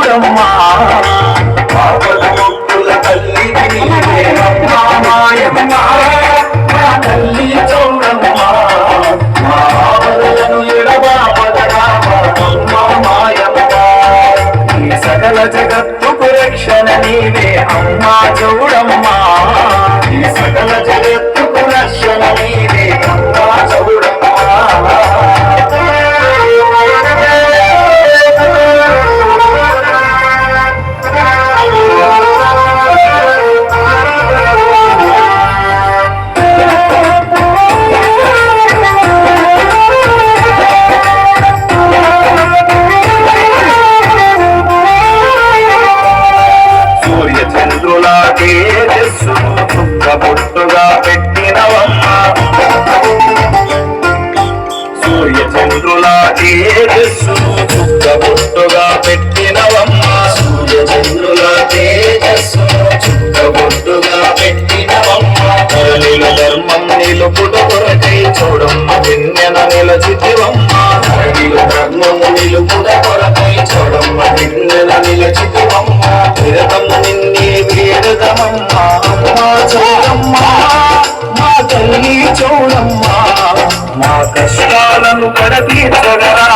చూడమ్మా పాపల మొక్కుల తల్లి అమ్మా మాయమ్మ మా తల్లి చూడమ్మా మా ఆవలను ఎడబాపదరామా మాయమ్మ ఈ సకల జగత్తుకు రక్షణ నీవే అమ్మా చూడమ్మా ఈ సకల జగత్తుకు రక్షణ నీవే అమ్మా చూడమ్మా బొట్టుగా పెట్టినవమ్మ సూర్య చంద్రుల తేజస్సును చుక్క బొట్టుగా పెట్టినవమ్మ సూర్య చంద్రుల తేజస్సును చుక్క బొట్టుగా పెట్టినవమ్మ ధరణిలో ధర్మం నిలుపుట కొరకై చూడమ్మ వెన్నెల నిలచితివమ్మ ధరణిలో ధర్మం నిలుపుట కొరకై చూడమ్మ వెన్నెల నిలచితివమ్మ విరతము నిన్నే వేడదమమ్మ చూడమ్మా మా తల్లి చూడమ్మా మా కష్టాలను కడతీర్చగరా